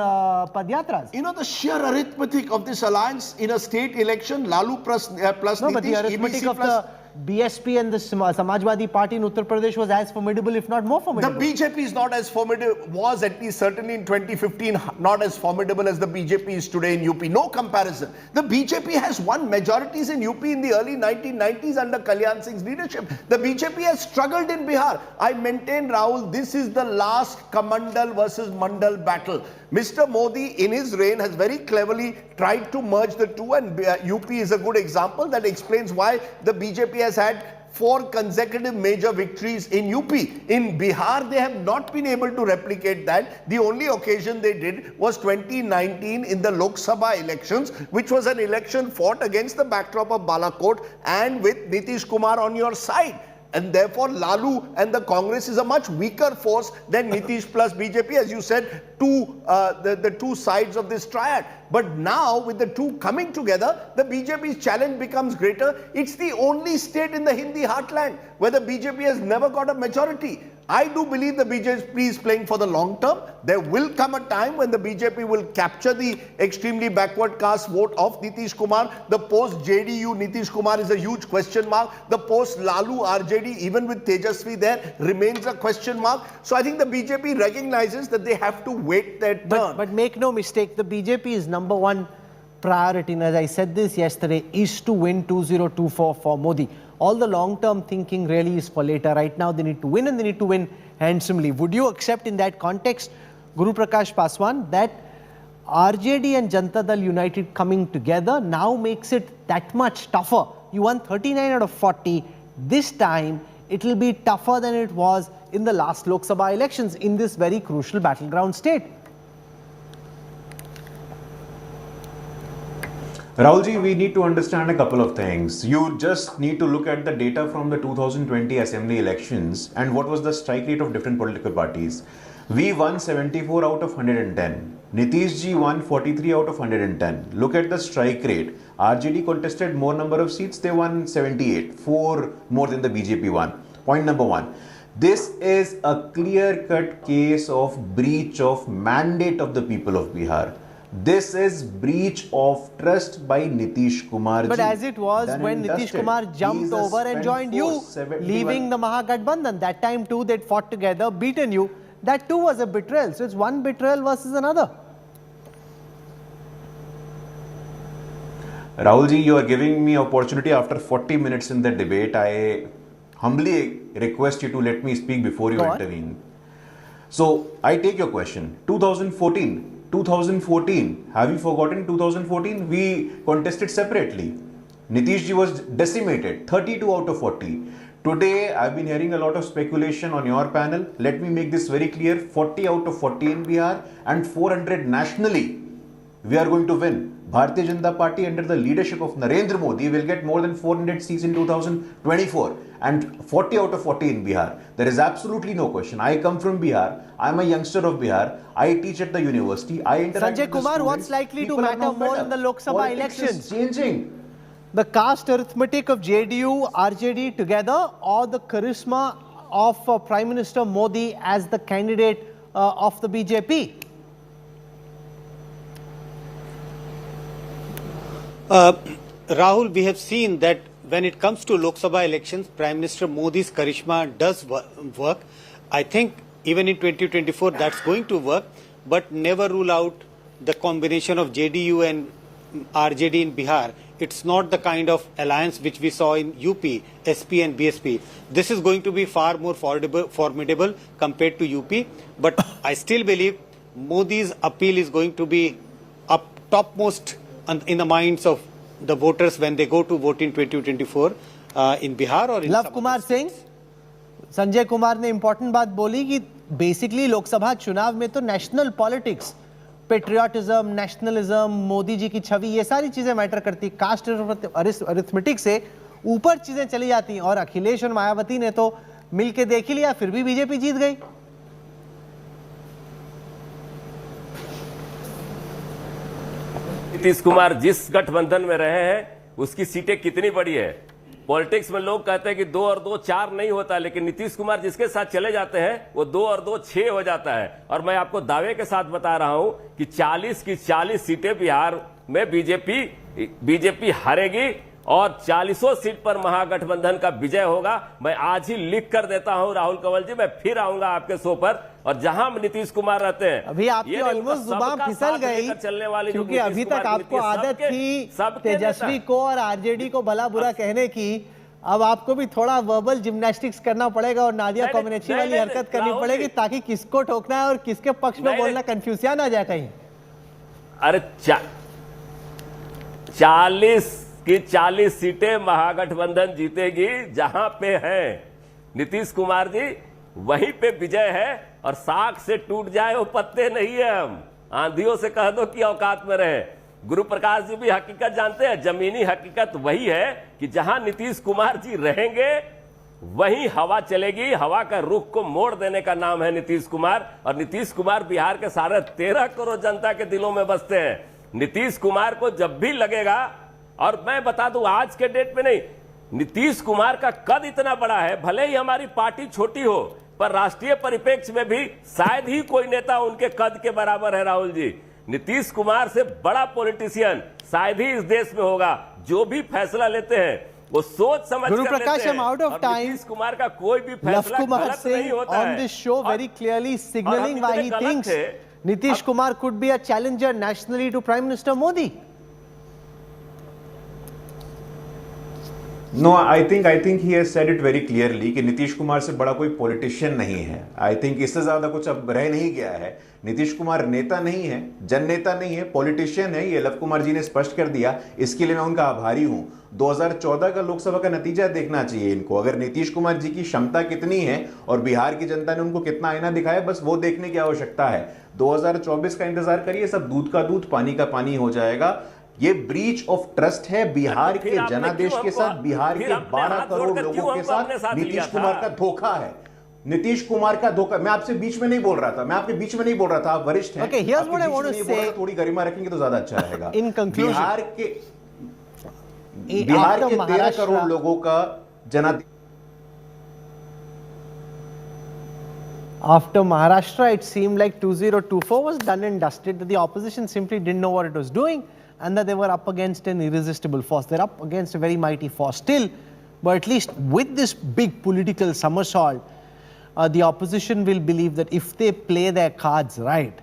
padyatras. You know, the sheer arithmetic of this alliance in a state election, Lalu plus Nitish, but the arithmetic of the BSP and the Samajwadi Party in Uttar Pradesh was as formidable, if not more formidable. The BJP is not as formidable, was at least certainly in 2015, not as formidable as the BJP is today in UP. No comparison. The BJP has won majorities in UP in the early 1990s under Kalyan Singh's leadership. The BJP has struggled in Bihar. I maintain, Rahul, this is the last Kamandal versus Mandal battle. Mr. Modi, in his reign, has very cleverly tried to merge the two, and UP is a good example that explains why the BJP has had 4 consecutive major victories in UP. In Bihar, they have not been able to replicate that. The only occasion they did was 2019 in the Lok Sabha elections, which was an election fought against the backdrop of Balakot and with Nitish Kumar on your side. And therefore, Lalu and the Congress is a much weaker force than Nitish plus BJP, as you said, the two sides of this triad. But now, with the two coming together, the BJP's challenge becomes greater. It's the only state in the Hindi heartland where the BJP has never got a majority. I do believe the BJP is playing for the long term. There will come a time when the BJP will capture the extremely backward caste vote of Nitish Kumar. The post-JDU Nitish Kumar is a huge question mark. The post-Lalu RJD, even with Tejasvi there, remains a question mark. So I think the BJP recognizes that they have to wait their turn. But make no mistake, the BJP is number one priority, and as I said this yesterday, is to win 2024 for Modi. All the long-term thinking really is for later. Right now, they need to win, and they need to win handsomely. Would you accept in that context, Guru Prakash Paswan, that RJD and Janata Dal United coming together now makes it that much tougher? You won 39 out of 40. This time, it will be tougher than it was in the last Lok Sabha elections in this very crucial battleground state. Rahulji, we need to understand a couple of things. You just need to look at the data from the 2020 assembly elections and what was the strike rate of different political parties. We won 74 out of 110. Nitish ji won 43 out of 110. Look at the strike rate. RJD contested more number of seats. They won 78, 4 more than the BJP won. Point number one. This is a clear-cut case of breach of mandate of the people of Bihar. This is breach of trust by Nitish Kumar. But as it was when Nitish Kumar jumped over and joined you, leaving the Mahagathbandhan, that time too they'd fought together, beaten you. That too was a betrayal. So it's one betrayal versus another. Rahulji, you are giving me opportunity after 40 minutes in the debate. I humbly request you to let me speak before you intervene. So I take your question. 2014, have you forgotten 2014? We contested separately. Nitish ji was decimated, 32 out of 40. Today, I've been hearing a lot of speculation on your panel. Let me make this very clear. 40 out of 40 in Bihar and 400 nationally. We are going to win. Bharatiya Janata Party under the leadership of Narendra Modi will get more than 400 seats in 2024 and 40 out of 40 in Bihar. There is absolutely no question. I come from Bihar. I am a youngster of Bihar. I teach at the university. I interact Sanjay with the Kumar, students. what's likely to People are matter now more better. in the Lok Sabha Politics elections? is changing. The caste arithmetic of JDU, RJD together, or the charisma of Prime Minister Modi as the candidate of the BJP? Rahul, we have seen that when it comes to Lok Sabha elections, Prime Minister Modi's charisma does work. I think even in 2024 that's going to work, but never rule out the combination of JDU and RJD in Bihar. It's not the kind of alliance which we saw in UP, SP and BSP. This is going to be far more formidable compared to UP. But I still believe Modi's appeal is going to be up topmost in the minds of the voters when they go to vote in 2024 in Bihar or in Love Kumar Singh, Sanjay Kumar ने important बात बोली कि basically Lok Sabha चुनाव में तो national politics, patriotism, nationalism, Modi ji की छवि, ये सारी चीजें मैटर करती। कास्ट अरिथमेटिक से ऊपर चीजें चली जाती हैं और अखिलेश और मायावती ने तो मिलके देख ही लिया, फिर भी बीजेपी जीत गई। नीतीश कुमार जिस गठबंधन में रहे हैं उसकी सीटें कितनी बड़ी है। पॉलिटिक्स में लोग कहते हैं कि 2 और 2 4 नहीं होता, लेकिन नीतीश कुमार जिसके साथ चले जाते हैं वो 2 और 2 6 हो जाता है। और मैं आपको दावे के साथ बता रहा हूं कि 40 की 40 सीटें बिहार में बीजेपी हारेगी और 40 सीट पर महागठबंधन का विजय होगा। मैं आज ही लिख कर देता हूं राहुल कंवल जी, मैं फिर आऊंगा आपके शो पर, और जहां नीतीश कुमार रहते हैं। अभी आपकी ऑलमोस्ट जुबान फिसल गई, चलने वाली, क्योंकि अभी तक आपको आदत थी तेजस्वी को और आरजेडी को भला बुरा कहने की। अब आपको भी थोड़ा वर्बल जिम्नास्टिक्स करना पड़ेगा और नादिया कॉम्बिनेशन वाली हरकत करनी पड़ेगी, ताकि किसको ठोकना है और किसके पक्ष में बोलना कंफ्यूजन ना जाए कहीं। अरे 40 की 40 सीटें महागठबंधन जीतेगी। जहां पे है नीतीश कुमार जी वहीं पे विजय है, और साख से टूट जाए वो पत्ते नहीं है। हम आंधियों से कह दो कि औकात में रहे। गुरु प्रकाश जी भी हकीकत जानते हैं, जमीनी हकीकत वही है कि जहां नीतीश कुमार जी रहेंगे वहीं हवा चलेगी। हवा का रुख को मोड़ देने का नाम है नीतीश कुमार, और नीतीश कुमार बिहार के सारे 13 करोड़ जनता के दिलों में बसते हैं। नीतीश कुमार को जब भी लगेगा, और मैं बता दूं आज के डेट में नहीं, नीतीश कुमार का कद इतना बड़ा है, भले ही हमारी पार्टी छोटी हो, पर राष्ट्रीय परिप्रेक्ष्य में भी शायद ही कोई नेता उनके कद के बराबर है। राहुल जी, नीतीश कुमार से बड़ा पॉलिटिशियन शायद ही इस देश में होगा। जो भी फैसला लेते हैं वो सोच समझ कर लेते हैं। Out of time. Nitish Kumar का कोई भी फैसला गलत नहीं होता है। On this show very clearly signaling why he thinks Nitish Kumar could be a challenger nationally to Prime Minister Modi. No, I think he has said it very clearly कि नीतीश कुमार से बड़ा कोई पॉलिटिशियन नहीं है। I think इससे ज्यादा कुछ अब रह नहीं गया है। नीतीश कुमार नेता नहीं है, जन नेता नहीं है, पॉलिटिशियन है। ये लव कुमार जी ने स्पष्ट कर दिया, इसके लिए मैं उनका आभारी हूं। 2014 का लोकसभा का नतीजा देखना चाहिए इनको, अगर नीतीश कुमार जी की क्षमता कितनी है और बिहार की जनता ने उनको कितना आईना दिखाया, बस वो देखने की आवश्यकता है। 2024 का इंतजार करिए, सब दूध का दूध पानी का पानी हो जाएगा। ये ब्रीच ऑफ ट्रस्ट है बिहार के जनादेश के साथ, बिहार के 12 करोड़ लोगों के साथ नीतीश कुमार का धोखा है। नीतीश कुमार का धोखा। मैं आपसे बीच में नहीं बोल रहा था, मैं आपके बीच में नहीं बोल रहा था, आप वरिष्ठ हैं। Okay, here's what I want to say. थोड़ी गरिमा रखेंगे तो ज्यादा अच्छा रहेगा। In conclusion, बिहार के 13 करोड़ लोगों का जनादेश। After Maharashtra, it seemed like 2024 was done and dusted, that the opposition simply didn't know what it was doing, and that they were up against an irresistible force. They're up against a very mighty force still, but at least with this big political somersault, the opposition will believe that if they play their cards right,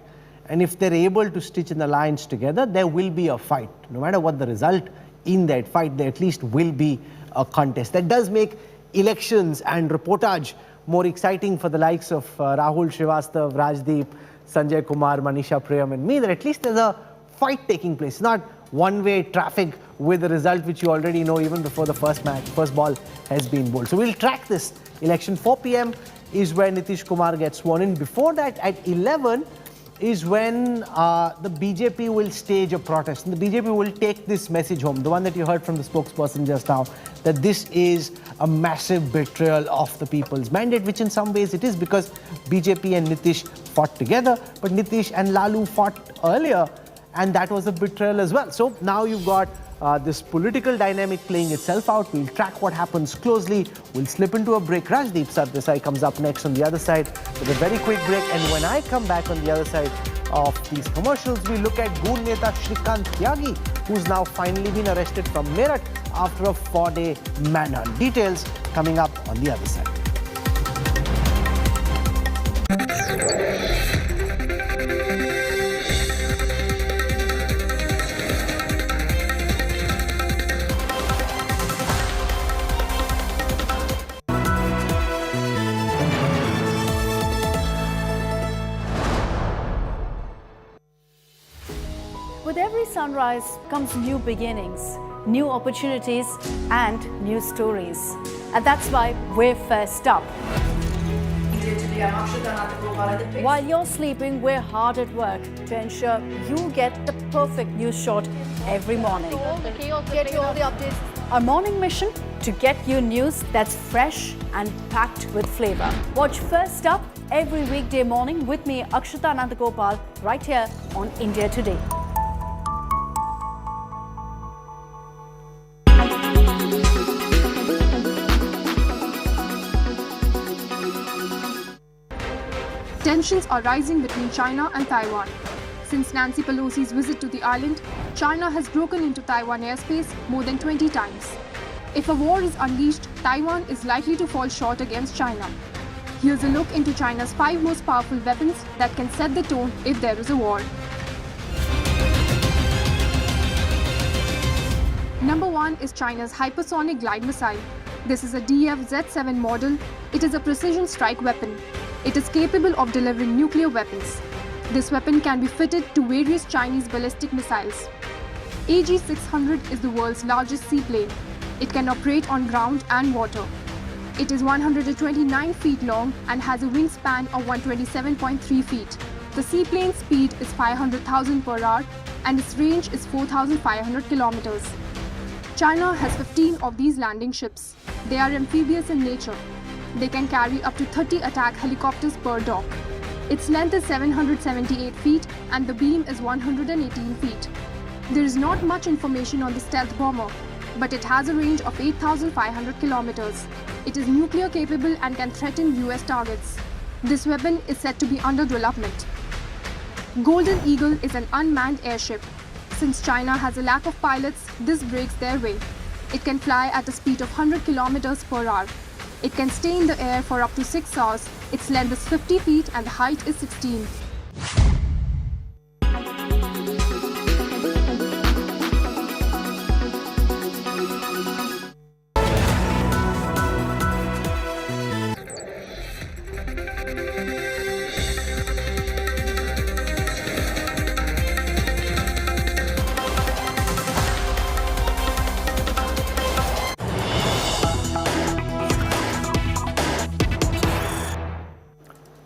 and if they're able to stitch in the lines together, there will be a fight. No matter what the result in that fight, there at least will be a contest. That does make elections and reportage more exciting for the likes of Rahul, Srivastav, Rajdeep, Sanjay Kumar, Manisha Priyam and me, that at least there's a fight taking place, not one-way traffic with a result which you already know even before the first ball has been bowled. So we'll track this election. 4 p.m. is where Nitish Kumar gets sworn in. Before that, at 11 is when the BJP will stage a protest. And the BJP will take this message home, the one that you heard from the spokesperson just now, that this is a massive betrayal of the people's mandate, which in some ways it is, because BJP and Nitish fought together, but Nitish and Lalu fought earlier, and that was a betrayal as well. So now you've got this political dynamic playing itself out. We'll track what happens closely. We'll slip into a break. Rajdeep Sardesai comes up next on the other side with a very quick break. And when I come back on the other side of these commercials, we look at Goon Neta Shrikant Tyagi, who's now finally been arrested from Meerut after a 4-day manhunt. Details coming up on the other side. With every sunrise comes new beginnings, new opportunities and new stories. And that's why we're first up. While you're sleeping, we're hard at work to ensure you get the perfect news shot every morning. Get you all the updates. Our morning mission, to get you news that's fresh and packed with flavor. Watch First Up every weekday morning with me, Akshata Nandagopal, right here on India Today. Tensions are rising between China and Taiwan. Since Nancy Pelosi's visit to the island, China has broken into Taiwan airspace more than 20 times. If a war is unleashed, Taiwan is likely to fall short against China. Here's a look into China's 5 most powerful weapons that can set the tone if there is a war. Number 1 is China's hypersonic glide missile. This is a DF-Z7 model. It is a precision strike weapon. It is capable of delivering nuclear weapons. This weapon can be fitted to various Chinese ballistic missiles. AG-600 is the world's largest seaplane. It can operate on ground and water. It is 129 feet long and has a wingspan of 127.3 feet. The seaplane's speed is 500,000 per hour and its range is 4,500 kilometers. China has 15 of these landing ships. They are amphibious in nature. They can carry up to 30 attack helicopters per dock. Its length is 778 feet and the beam is 118 feet. There is not much information on the stealth bomber, but it has a range of 8,500 kilometers. It is nuclear capable and can threaten US targets. This weapon is said to be under development. Golden Eagle is an unmanned airship. Since China has a lack of pilots, this breaks their way. It can fly at a speed of 100 kilometers per hour. It can stay in the air for up to 6 hours. Its length is 50 feet and the height is 16.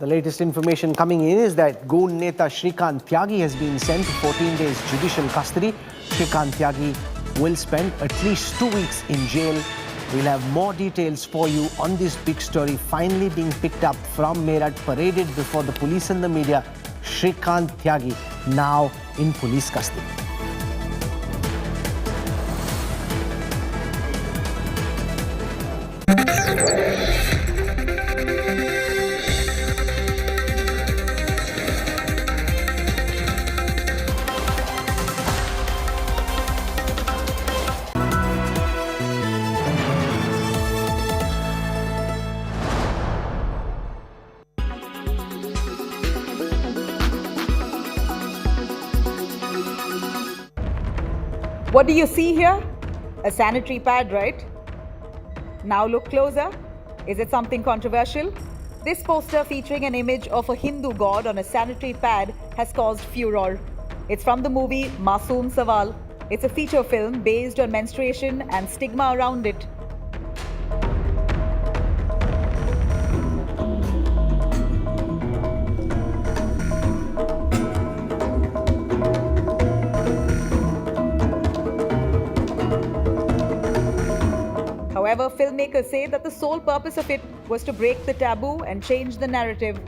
The latest information coming in is that Goon Neta Shrikant Tyagi has been sent to 14 days judicial custody. Shrikant Tyagi will spend at least 2 weeks in jail. We'll have more details for you on this big story finally being picked up from Meerut, paraded before the police and the media. Shrikant Tyagi now in police custody. What do you see here? A sanitary pad, right? Now look closer. Is it something controversial? This poster featuring an image of a Hindu god on a sanitary pad has caused furor. It's from the movie Masoom Sawal. It's a feature film based on menstruation and stigma around it. However, filmmakers say that the sole purpose of it was to break the taboo and change the narrative.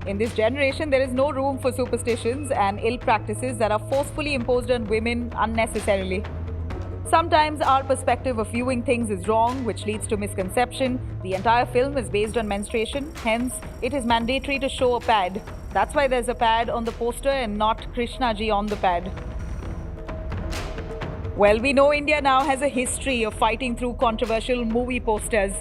In this generation, there is no room for superstitions and ill practices that are forcefully imposed on women unnecessarily. Sometimes our perspective of viewing things is wrong, which leads to misconception. The entire film is based on menstruation, hence it is mandatory to show a pad. That's why there's a pad on the poster and not Krishna ji on the pad. Well, we know India now has a history of fighting through controversial movie posters.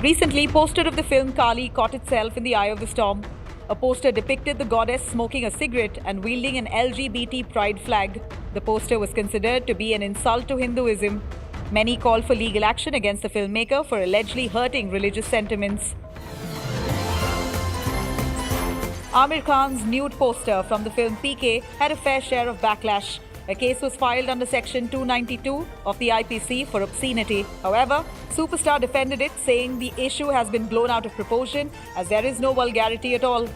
Recently, poster of the film Kali caught itself in the eye of the storm. A poster depicted the goddess smoking a cigarette and wielding an LGBT pride flag. The poster was considered to be an insult to Hinduism. Many called for legal action against the filmmaker for allegedly hurting religious sentiments. Amir Khan's nude poster from the film PK had a fair share of backlash. A case was filed under Section 292 of the IPC for obscenity. However, Superstar defended it, saying the issue has been blown out of proportion as there is no vulgarity at all.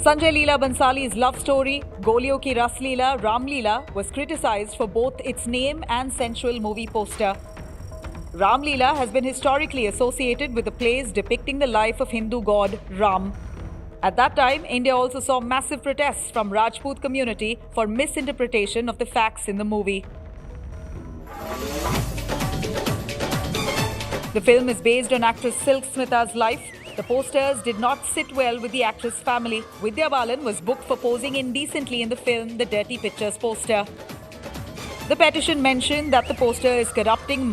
Sanjay Leela Bansali's love story, Goliyon Ki Ras Leela, Ram Leela, was criticized for both its name and sensual movie poster. Ram Leela has been historically associated with the plays depicting the life of Hindu god Ram. At that time, India also saw massive protests from Rajput community for misinterpretation of the facts in the movie. The film is based on actress Silk Smitha's life. The posters did not sit well with the actress' family. Vidya Balan was booked for posing indecently in the film The Dirty Pictures poster. The petition mentioned that the poster is corrupting